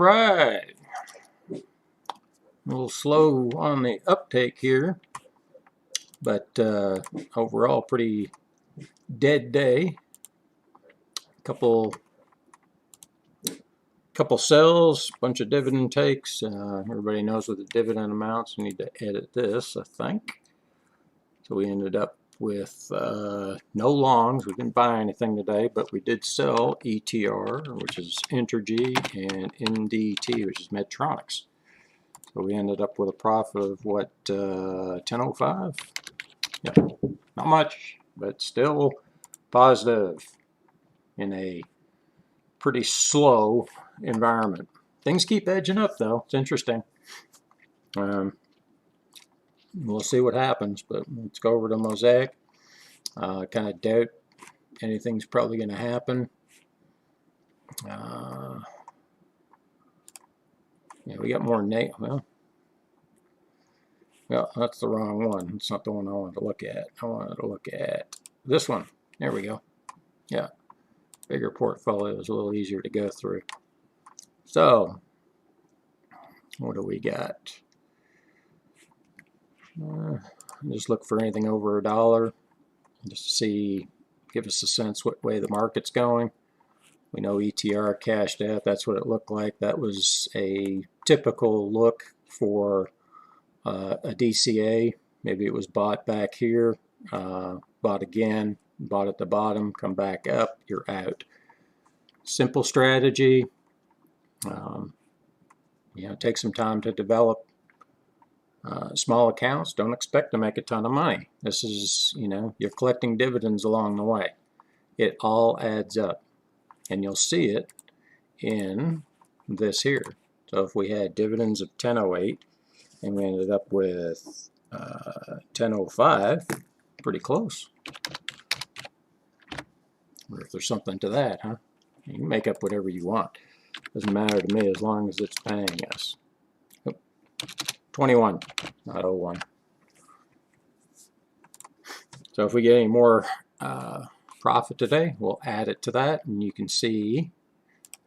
right. A little slow on the uptake here, but overall pretty dead day. Couple sells, bunch of dividend takes. Everybody knows what the dividend amounts. We need to edit this, I think. So we ended up with no longs. We didn't buy anything today, but we did sell ETR, which is Entergy, and MDT, which is Medtronics. So we ended up with a profit of what, 10.05? Yeah, not much, but still positive in a pretty slow environment. Things keep edging up though. It's interesting. We'll see what happens, but let's go over to Mosaic. Kind of doubt anything's probably going to happen. Yeah, we got more well, that's the wrong one. It's not the one I wanted to look at. I wanted to look at this one. There we go. Yeah, bigger portfolio is a little easier to go through. So, what do we got? Just look for anything over $1, just to see, give us a sense what way the market's going. We know ETR cashed out. That's what it looked like. That was a typical look for a DCA. Maybe it was bought back here, bought again, bought at the bottom, come back up, you're out. Simple strategy. You know, take some time to develop. Small accounts, don't expect to make a ton of money. This is, you know, you're collecting dividends along the way. It all adds up, and you'll see it in this here. So if we had dividends of 10.08 and we ended up with 10.05, pretty close. Or if there's something to that, huh? You can make up whatever you want. Doesn't matter to me as long as it's paying us. 21, not 01. So if we get any more profit today, we'll add it to that, and you can see,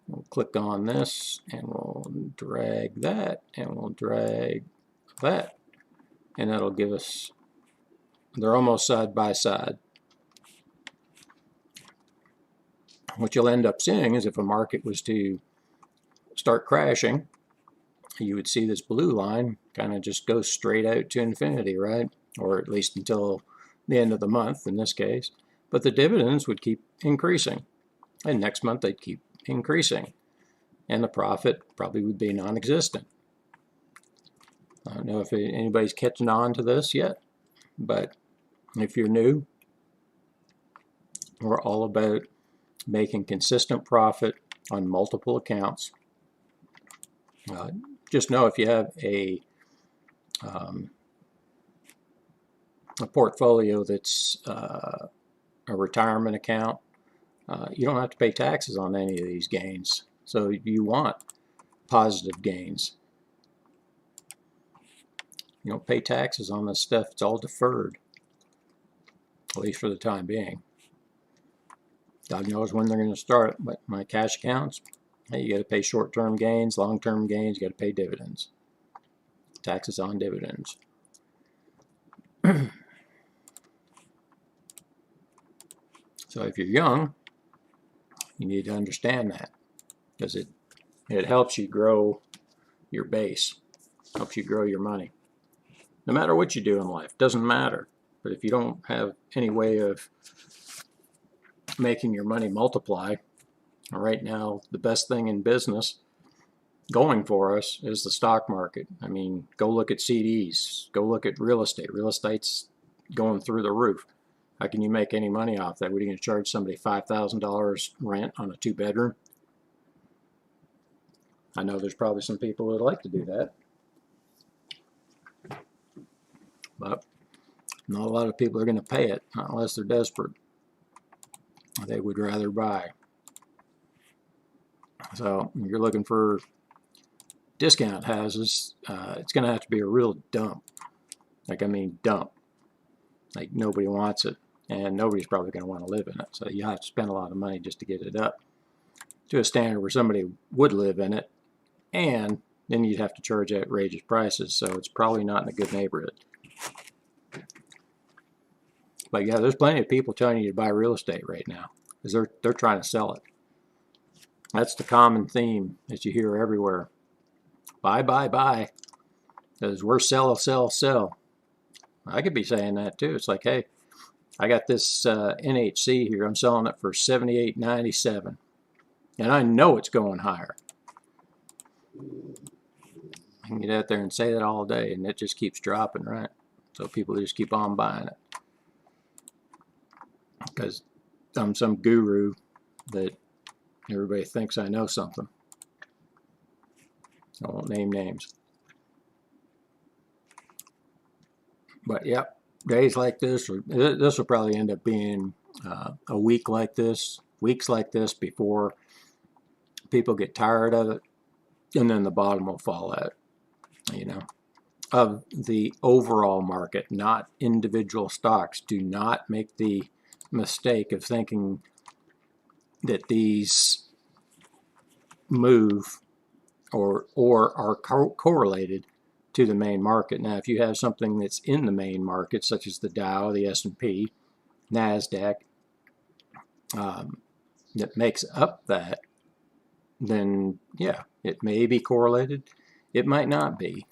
we'll click on this, and we'll drag that, and we'll drag that, and that'll give us, they're almost side by side. What you'll end up seeing is if a market was to start crashing, you would see this blue line kind of just go straight out to infinity, right? Or at least until the end of the month in this case. But the dividends would keep increasing. And next month they'd keep increasing. And the profit probably would be non-existent. I don't know if anybody's catching on to this yet, but if you're new, we're all about making consistent profit on multiple accounts. Just know if you have a portfolio that's a retirement account, you don't have to pay taxes on any of these gains. So you want positive gains. You don't pay taxes on this stuff. It's all deferred, at least for the time being. God knows when they're going to start, but my cash accounts, hey, you got to pay short-term gains, long-term gains, you got to pay dividends. Taxes on dividends. So if you're young, you need to understand that, because it helps you grow your base, helps you grow your money. No matter what you do in life, doesn't matter. But if you don't have any way of making your money multiply, right now the best thing in business going for us is the stock market. I mean, go look at CDs, go look at real estate. Real estate's going through the roof. How can you make any money off that? What are you going to charge somebody $5,000 rent on a 2-bedroom? I know there's probably some people that would like to do that, but not a lot of people are going to pay it, not unless they're desperate. They would rather buy. So if you're looking for discount houses, it's going to have to be a real dump. Like, I mean, dump. Like, nobody wants it, and nobody's probably going to want to live in it. So you have to spend a lot of money just to get it up to a standard where somebody would live in it and then you'd have to charge outrageous prices, so it's probably not in a good neighborhood. But yeah, there's plenty of people telling you to buy real estate right now because they're trying to sell it. That's the common theme that you hear everywhere. Buy, buy, buy. Because we're sell, sell, sell. I could be saying that too. It's like, hey, I got this NHC here. I'm selling it for $78.97, and I know it's going higher. I can get out there and say that all day, and it just keeps dropping, right? So people just keep on buying it because I'm some guru that everybody thinks I know something. I won't name names. But yep, days like this, or this will probably end up being a week like this, weeks like this before people get tired of it, and then the bottom will fall out, you know, of the overall market, not individual stocks. Do not make the mistake of thinking that these move or are correlated to the main market. Now, if you have something that's in the main market, such as the Dow, the S&P, NASDAQ, that makes up that, then yeah, it may be correlated. It might not be.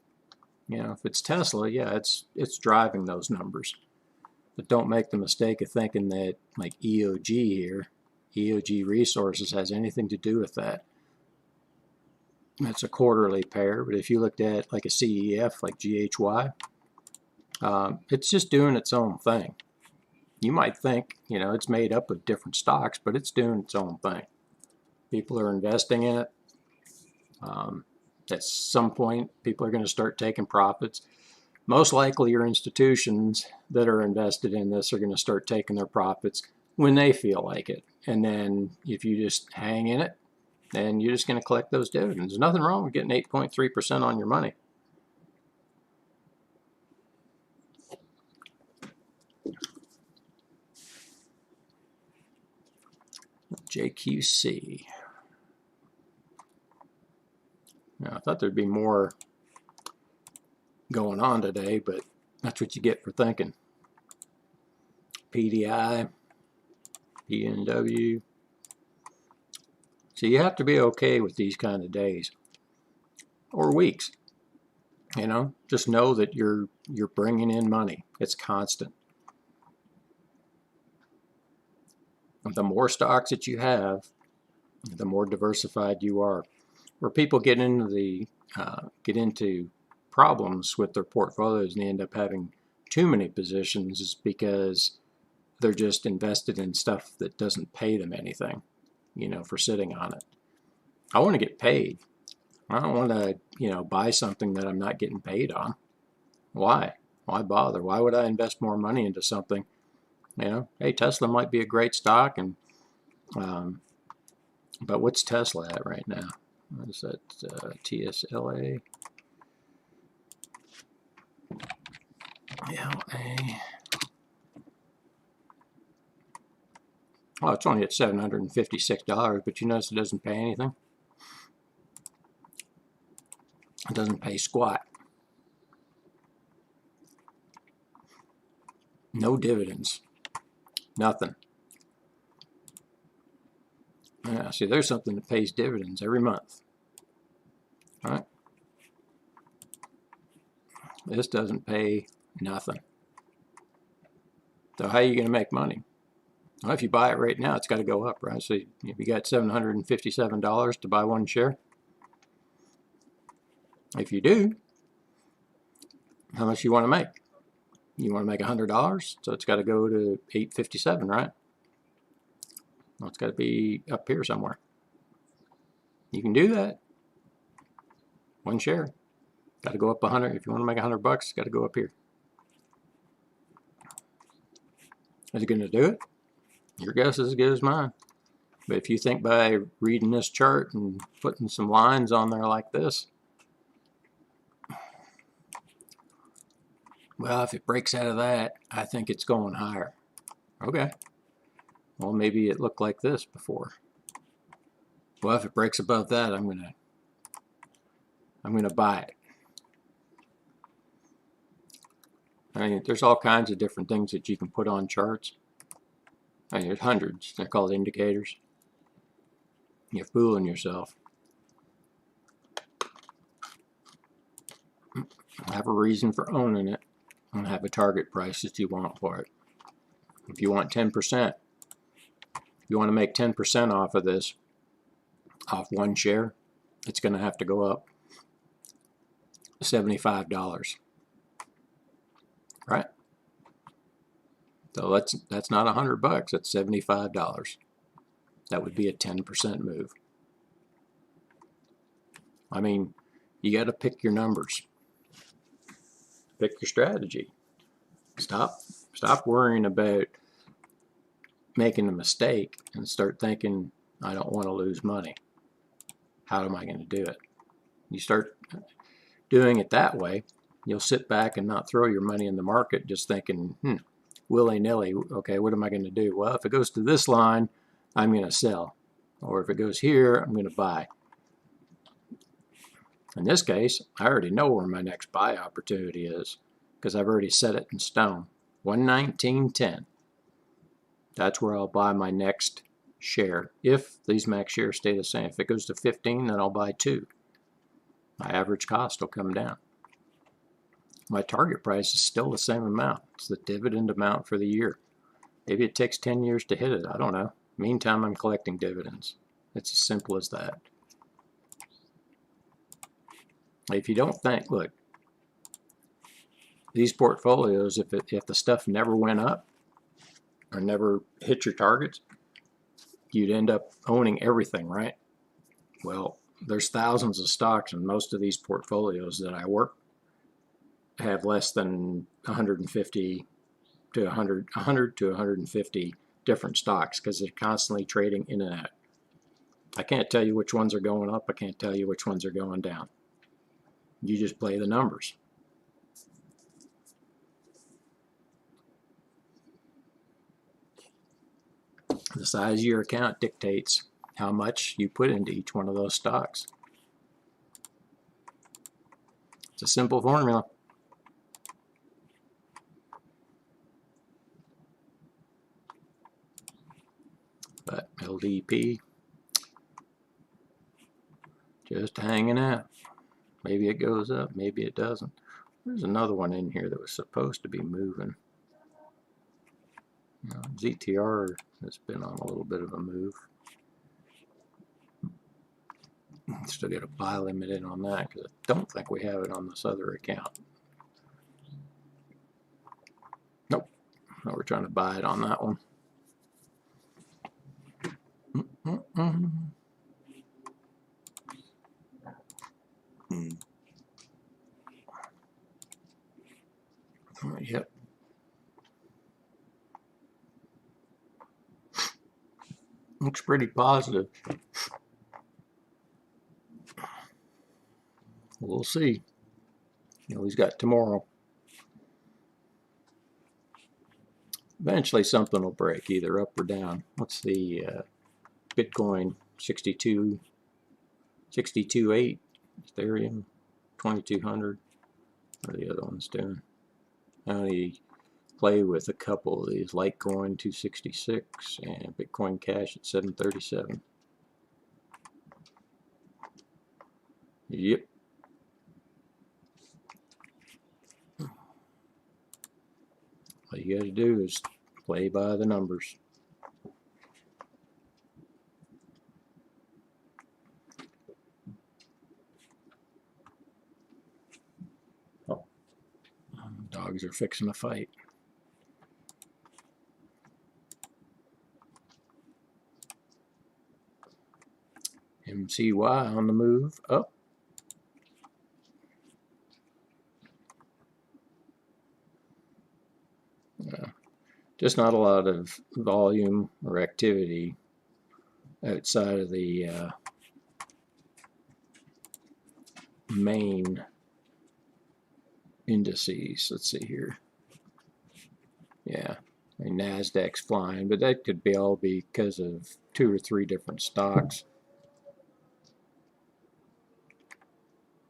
You know, if it's Tesla, yeah, it's driving those numbers. But don't make the mistake of thinking that like EOG here, EOG Resources has anything to do with that. That's a quarterly pair, but if you looked at like a CEF, like GHY, it's just doing its own thing. You might think, you know, it's made up of different stocks, but it's doing its own thing. People are investing in it. At some point, people are going to start taking profits. Most likely your institutions that are invested in this are going to start taking their profits when they feel like it. And then if you just hang in it, then you're just going to collect those dividends. There's nothing wrong with getting 8.3% on your money. JQC. Now, I thought there'd be more going on today, but that's what you get for thinking. PDI, PNW. So you have to be okay with these kind of days or weeks. You know, just know that you're bringing in money. It's constant. The more stocks that you have, the more diversified you are. Where people get into problems with their portfolios and they end up having too many positions is because they're just invested in stuff that doesn't pay them anything, you know, for sitting on it. I want to get paid. I don't want to, you know, buy something that I'm not getting paid on. Why? Why bother? Why would I invest more money into something? You know, hey, Tesla might be a great stock, and but what's Tesla at right now? What is that? TSLA. LA. Oh, it's only at $756, but you notice it doesn't pay anything. It doesn't pay squat. No dividends. Nothing. Yeah, see, there's something that pays dividends every month. All right. This doesn't pay nothing. So how are you going to make money? Well, if you buy it right now, it's got to go up, right? So if you got $757 to buy one share, if you do, how much you want to make? You want to make $100, so it's got to go to $857, right? Well, it's got to be up here somewhere. You can do that. One share. Got to go up 100. If you want to make $100, it's got to go up here. Is it going to do it? Your guess is as good as mine. But if you think by reading this chart and putting some lines on there like this, well, if it breaks out of that, I think it's going higher. Okay. Well, maybe it looked like this before. Well, if it breaks above that, I'm going to I'm going to buy it. I mean, there's all kinds of different things that you can put on charts. I mean, there's hundreds. They're called indicators. You're fooling yourself. Have a reason for owning it and have a target price that you want for it. If you want 10%, you want to make 10% off of this, off one share, it's going to have to go up $75, right? So that's not $100, that's $75. That would be a 10% move. I mean, you got to pick your numbers. Pick your strategy. Stop worrying about making a mistake and start thinking, I don't want to lose money. How am I going to do it? You start doing it that way, you'll sit back and not throw your money in the market just thinking, willy-nilly, okay, what am I going to do? Well, if it goes to this line, I'm going to sell. Or if it goes here, I'm going to buy. In this case, I already know where my next buy opportunity is because I've already set it in stone. 119.10. That's where I'll buy my next share if these max shares stay the same. If it goes to 15, then I'll buy 2. My average cost will come down. My target price is still the same amount. It's the dividend amount for the year. Maybe it takes 10 years to hit it. I don't know. Meantime, I'm collecting dividends. It's as simple as that. If you don't think, look, these portfolios, if the stuff never went up or never hit your targets, you'd end up owning everything, right? Well, there's thousands of stocks, and most of these portfolios that I work have less than 150 to 100 to 150 different stocks because they're constantly trading in and out. I can't tell you which ones are going up. I can't tell you which ones are going down. You just play the numbers. The size of your account dictates how much you put into each one of those stocks. It's a simple formula. But LDP, just hanging out. Maybe it goes up, maybe it doesn't. There's another one in here that was supposed to be moving. ZTR has been on a little bit of a move. Still got a buy limit in on that because I don't think we have it on this other account. Nope. No, we're trying to buy it on that one. Yep. Looks pretty positive. We'll see. He's got tomorrow. Eventually something will break, either up or down. What's the Bitcoin 62.8, Ethereum 2200. What are the other ones doing? I only play with a couple of these. Litecoin 266 and Bitcoin Cash at 737. Yep. All you got to do is play by the numbers. Oh, dogs are fixing a fight. MCY on the move up. Just not a lot of volume or activity outside of the main indices. Let's see here. Yeah, I mean, NASDAQ's flying, but that could be all because of 2 or 3 different stocks.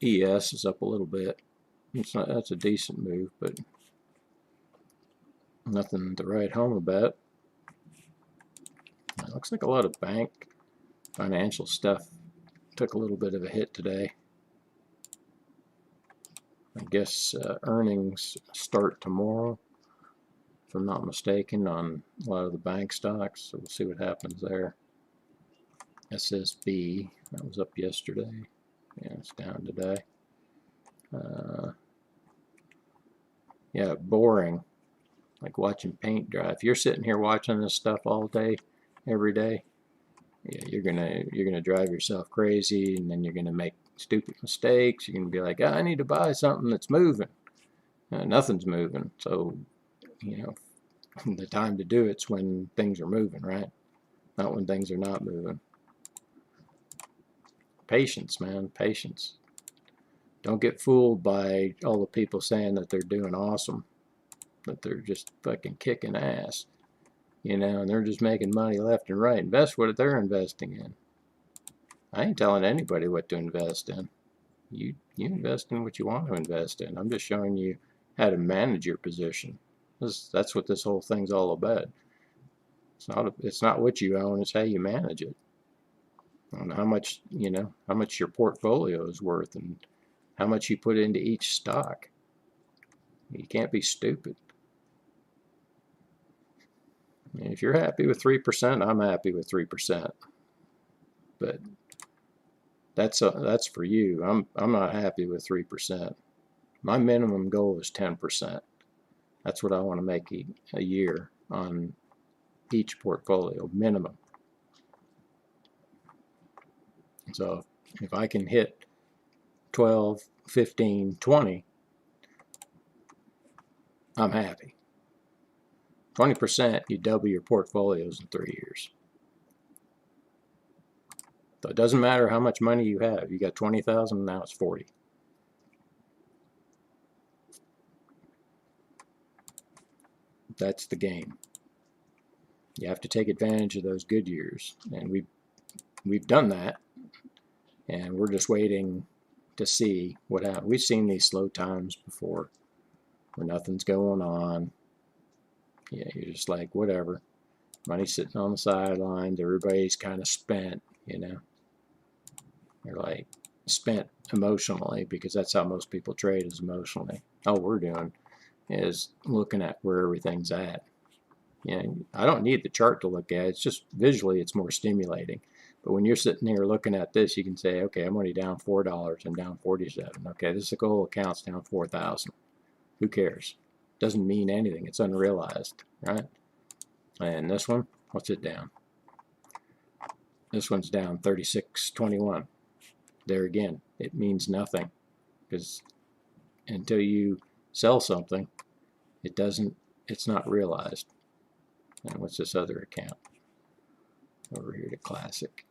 ES is up a little bit. It's not, that's a decent move, but nothing to write home about. It looks like a lot of bank financial stuff took a little bit of a hit today. I guess earnings start tomorrow, if I'm not mistaken, on a lot of the bank stocks. So we'll see what happens there. SSB, that was up yesterday. Yeah, it's down today. Yeah, boring. Like watching paint dry. If you're sitting here watching this stuff all day, every day, yeah, you're gonna drive yourself crazy, and then you're gonna make stupid mistakes. You're gonna be like, oh, I need to buy something that's moving. Nothing's moving. So, you know, the time to do it's when things are moving, right? Not when things are not moving. Patience, man, patience. Don't get fooled by all the people saying that they're doing awesome, that they're just fucking kicking ass, you know, and they're just making money left and right. Invest what they're investing in. I ain't telling anybody what to invest in. You invest in what you want to invest in. I'm just showing you how to manage your position. That's what this whole thing's all about. It's not what you own, it's how you manage it. And how much, you know, how much your portfolio is worth and how much you put into each stock. You can't be stupid. If you're happy with 3%, I'm happy with 3%. But that's for you. I'm not happy with 3%. My minimum goal is 10%. That's what I want to make a year on each portfolio, minimum. So if I can hit 12, 15, 20, I'm happy. 20%, you double your portfolios in 3 years. So it doesn't matter how much money you have. You got 20,000, now it's 40. That's the game. You have to take advantage of those good years, and we've done that, and we're just waiting to see what happens. We've seen these slow times before, where nothing's going on. Yeah, you're just like, whatever. Money's sitting on the sidelines. Everybody's kind of spent, you know. They're like spent emotionally, because that's how most people trade, is emotionally. All we're doing is looking at where everything's at. You know, I don't need the chart to look at. It's just visually, it's more stimulating. But when you're sitting here looking at this, you can say, okay, I'm only down $4. I'm down 47. Okay, this is the goal account's down 4,000. Who cares? Doesn't mean anything. It's unrealized, right? And this one, what's it down? This one's down 36.21. There again, it means nothing, because until you sell something, it's not realized. And what's this other account? Over here to Classic.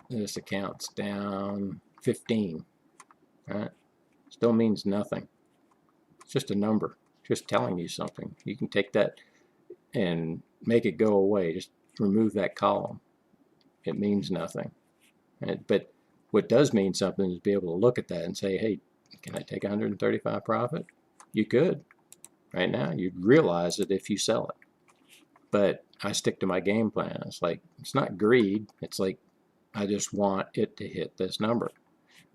This account's down 15, right? Still means nothing. It's just a number, just telling you something. You can take that and make it go away. Just remove that column. It means nothing. But what does mean something is be able to look at that and say, hey, can I take 135 profit? You could. Right now, you'd realize it if you sell it. But I stick to my game plan. It's like, it's not greed. It's like, I just want it to hit this number.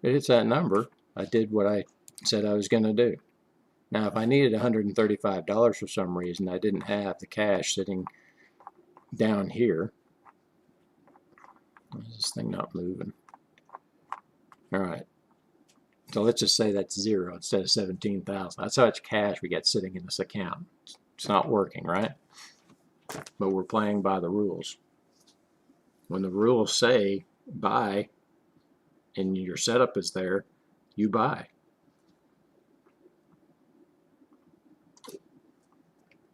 If it hits that number, I did what I said I was going to do. Now, if I needed $135 for some reason, I didn't have the cash sitting down here. Why is this thing not moving? All right. So let's just say that's 0 instead of 17,000. That's how much cash we got sitting in this account. It's not working, right? But we're playing by the rules. When the rules say buy and your setup is there, you buy.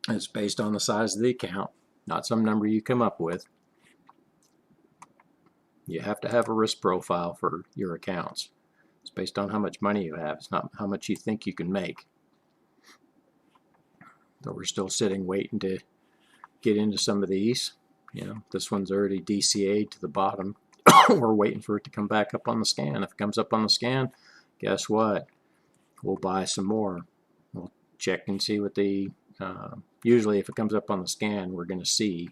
It's based on the size of the account, not some number you come up with. You have to have a risk profile for your accounts. It's based on how much money you have. It's not how much you think you can make. So we're still sitting waiting to get into some of these. You know, this one's already DCA'd to the bottom. We're waiting for it to come back up on the scan. If it comes up on the scan, guess what? We'll buy some more. We'll check and see what the, usually if it comes up on the scan, we're going to see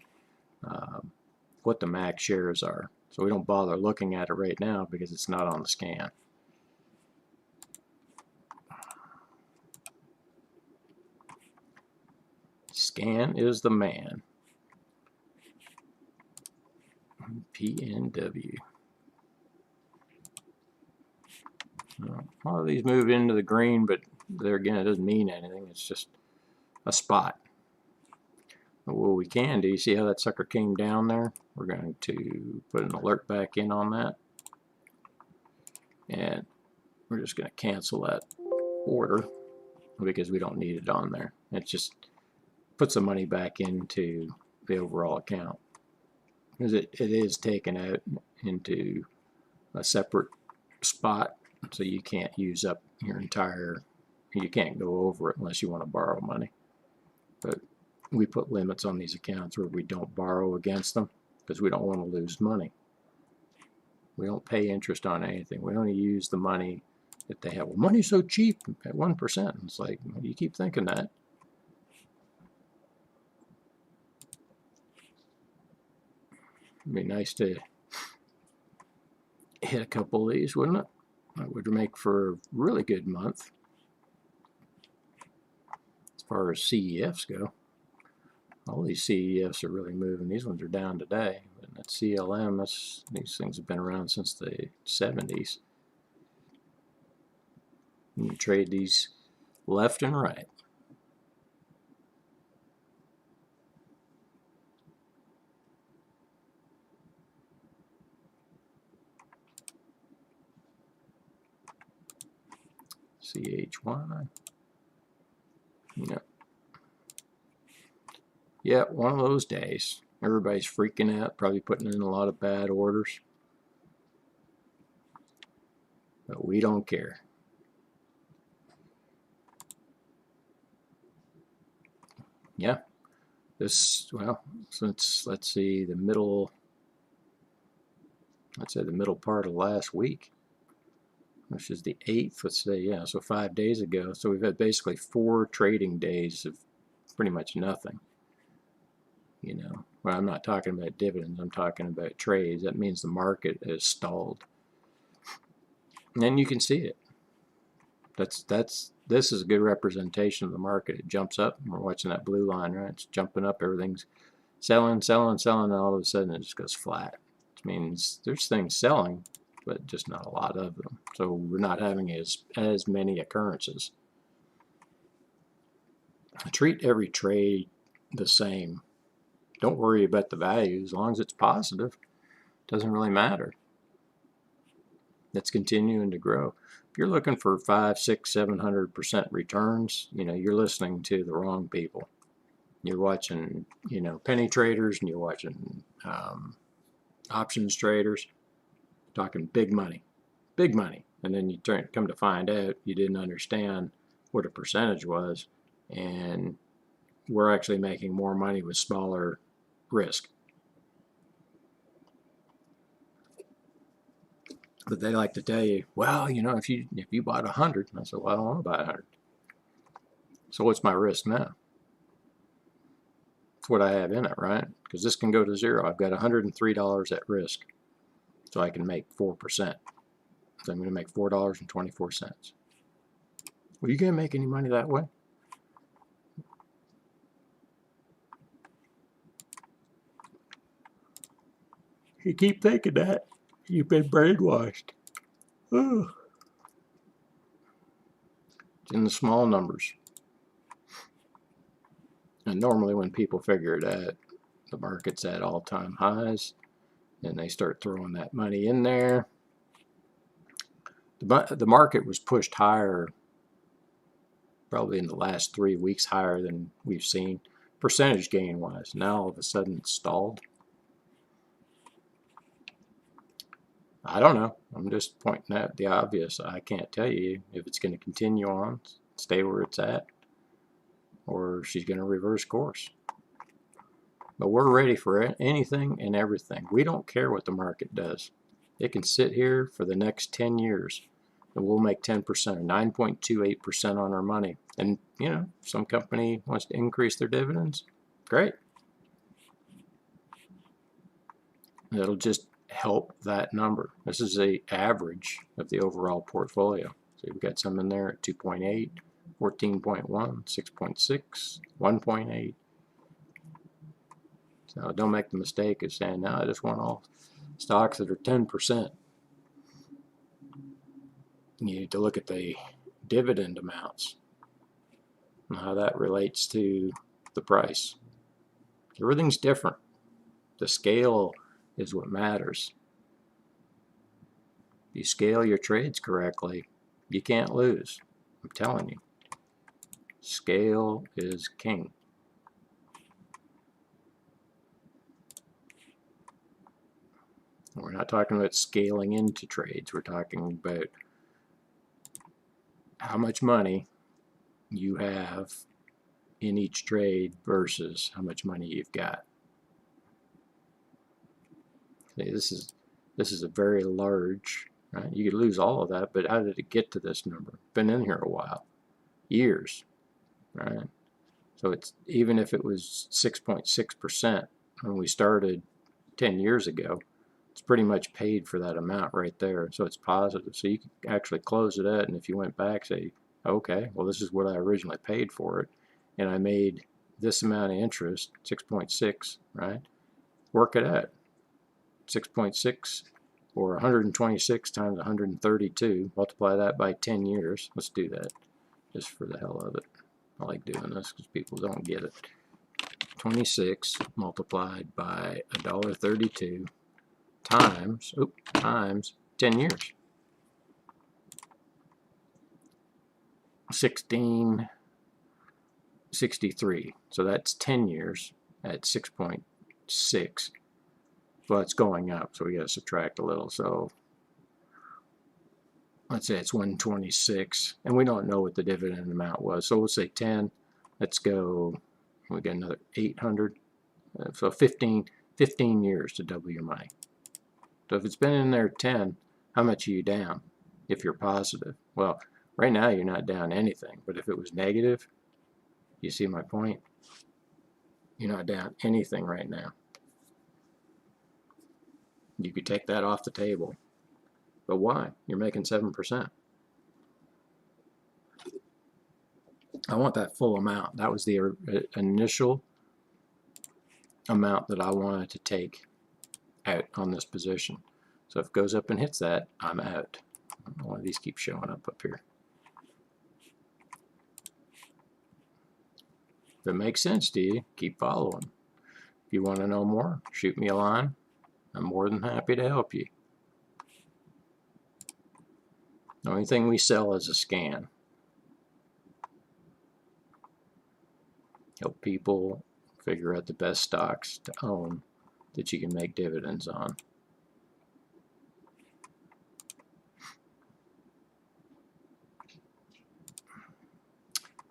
what the max shares are. So we don't bother looking at it right now because it's not on the scan. Scan is the man. PNW. A lot of these move into the green, but there again, it doesn't mean anything. It's just a spot. But what we can do, you see how that sucker came down there? We're going to put an alert back in on that. And we're just going to cancel that order because we don't need it on there. It just puts the money back into the overall account. Because it is taken out into a separate spot, so you can't use up your entire, you can't go over it unless you want to borrow money. But we put limits on these accounts where we don't borrow against them because we don't want to lose money. We don't pay interest on anything. We only use the money that they have. Well, money's so cheap at 1%. It's like, well, you keep thinking that. It'd be nice to hit a couple of these, wouldn't it? That would make for a really good month as far as CEFs go. All these CEFs are really moving. These ones are down today. But that CLM, these things have been around since the 70s. You can trade these left and right. CHY. Yep. Yeah, one of those days. Everybody's freaking out, probably putting in a lot of bad orders. But we don't care. Yeah. This, well, since, let's see, the middle, let's say the middle part of last week, which is the 8th, let's say, yeah, so 5 days ago. So we've had basically 4 trading days of pretty much nothing. You know, well, I'm not talking about dividends, I'm talking about trades. That means the market has stalled. And you can see it. This is a good representation of the market. It jumps up, and we're watching that blue line, right? It's jumping up, everything's selling, selling, selling, and all of a sudden it just goes flat. Which means there's things selling, but just not a lot of them. So we're not having as many occurrences. Treat every trade the same. Don't worry about the value. As long as it's positive, it doesn't really matter. It's continuing to grow. If you're looking for 500, 600, 700% returns, you know, you're listening to the wrong people. You're watching, you know, penny traders, and you're watching options traders talking big money, and then you come to find out you didn't understand what a percentage was, and we're actually making more money with smaller risk. But they like to tell you, well, you know, if you bought 100, and I said, well, I don't want to buy 100. So what's my risk now? It's what I have in it, right? Because this can go to zero. I've got $103 at risk, so I can make 4%. So I'm going to make $4.24. Well, you going to make any money that way? You keep thinking that, you've been brainwashed. Oh. It's in the small numbers. And normally when people figure it out, the market's at all-time highs, and they start throwing that money in there. The market was pushed higher probably in the last 3 weeks, higher than we've seen percentage gain wise. Now all of a sudden it's stalled. I don't know. I'm just pointing out the obvious. I can't tell you if it's going to continue on, stay where it's at, or she's going to reverse course. But we're ready for anything and everything. We don't care what the market does. It can sit here for the next 10 years. and we'll make 10% or 9.28% on our money. And you know, some company wants to increase their dividends, great. It'll just help that number. This is a average of the overall portfolio. So you've got some in there at 2.8, 14.1, 6.6, 1.8. So don't make the mistake of saying, no, I just want all stocks that are 10%. You need to look at the dividend amounts and how that relates to the price. Everything's different. The scale is what matters. If you scale your trades correctly, you can't lose. I'm telling you. Scale is king. We're not talking about scaling into trades. We're talking about how much money you have in each trade versus how much money you've got. Okay, this is a very large, right? You could lose all of that, but how did it get to this number? Been in here a while, years, right? So it's, even if it was 6.6% when we started 10 years ago, it's pretty much paid for that amount right there. So it's positive. So you can actually close it out, and if you went back, say, okay, well, this is what I originally paid for it, and I made this amount of interest, 6.6, right? Work it out. 6.6 or 126 times 132, multiply that by 10 years. Let's do that just for the hell of it. I like doing this because people don't get it. 26 multiplied by $1.32 times 10 years. 1663. So that's 10 years at 6.6. Well, it's going up, so we got to subtract a little. So let's say it's 126, and we don't know what the dividend amount was. So we'll say 10. Let's go. We got another 800. So 15 years to double your money. So if it's been in there 10, how much are you down if you're positive? Well, right now you're not down anything, but if it was negative, you see my point? You're not down anything right now. You could take that off the table. But why? You're making 7%. I want that full amount. That was the initial amount that I wanted to take out on this position. So if it goes up and hits that, I'm out. One of these keeps showing up here. If it makes sense to you, keep following. If you want to know more, shoot me a line. I'm more than happy to help you. The only thing we sell is a scan. Help people figure out the best stocks to own that you can make dividends on.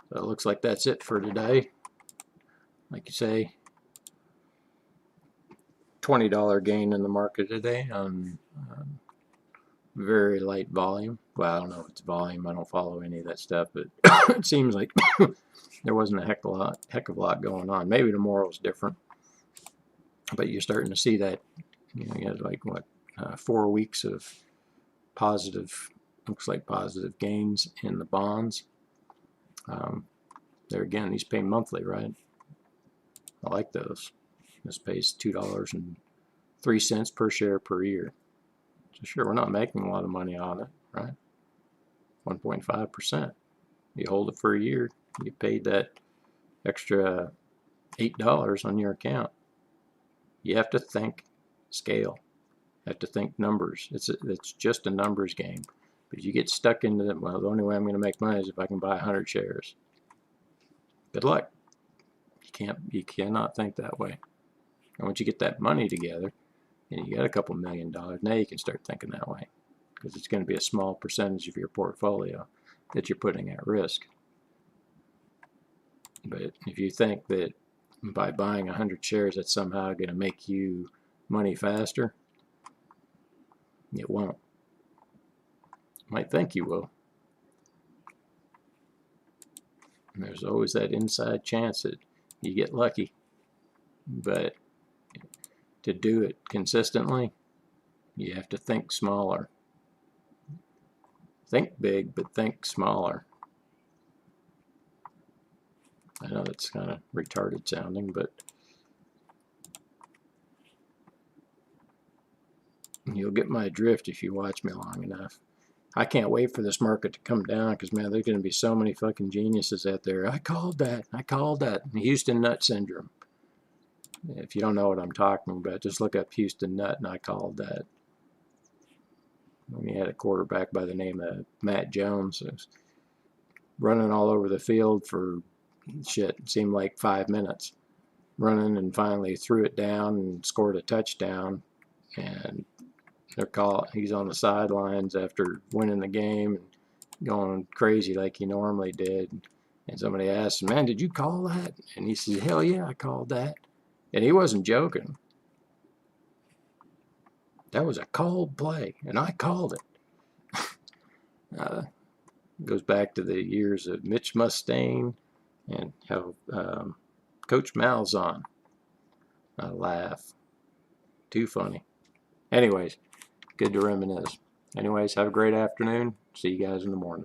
So it looks like that's it for today. Like you say, $20 gain in the market today on very light volume. Well, I don't know if it's volume. I don't follow any of that stuff, but it seems like there wasn't a heck of a lot going on. Maybe tomorrow's different, but you're starting to see that. You know, you had like what 4 weeks of positive, looks like positive gains in the bonds. There again, these pay monthly, right? I like those. This pays $2.03 per share per year. So sure, we're not making a lot of money on it, right? 1.5%. You hold it for a year, you paid that extra $8 on your account. You have to think scale. You have to think numbers. It's just a numbers game. But if you get stuck into that, well, the only way I'm going to make money is if I can buy 100 shares. Good luck. You cannot think that way. And once you get that money together, and you got a couple $1 million, now you can start thinking that way, because it's going to be a small percentage of your portfolio that you're putting at risk. But if you think that by buying 100 shares that's somehow going to make you money faster, it won't. Might think you will. And there's always that inside chance that you get lucky. But to do it consistently, you have to think smaller. Think big, but think smaller. I know that's kind of retarded sounding, but you'll get my drift if you watch me long enough. I can't wait for this market to come down because, man, there's going to be so many fucking geniuses out there. I called that. I called that. Houston Nut Syndrome. If you don't know what I'm talking about, just look up Houston Nut and I called that. When he had a quarterback by the name of Matt Jones, who was running all over the field for shit, it seemed like 5 minutes. Running, and finally threw it down and scored a touchdown. And he's on the sidelines after winning the game and going crazy like he normally did. And somebody asked him, man, did you call that? And he said, hell yeah, I called that. And he wasn't joking. That was a called play, and I called it. Goes back to the years of Mitch Mustaine and how Coach Malzahn. I laugh. Too funny. Anyways, good to reminisce. Anyways, have a great afternoon. See you guys in the morning.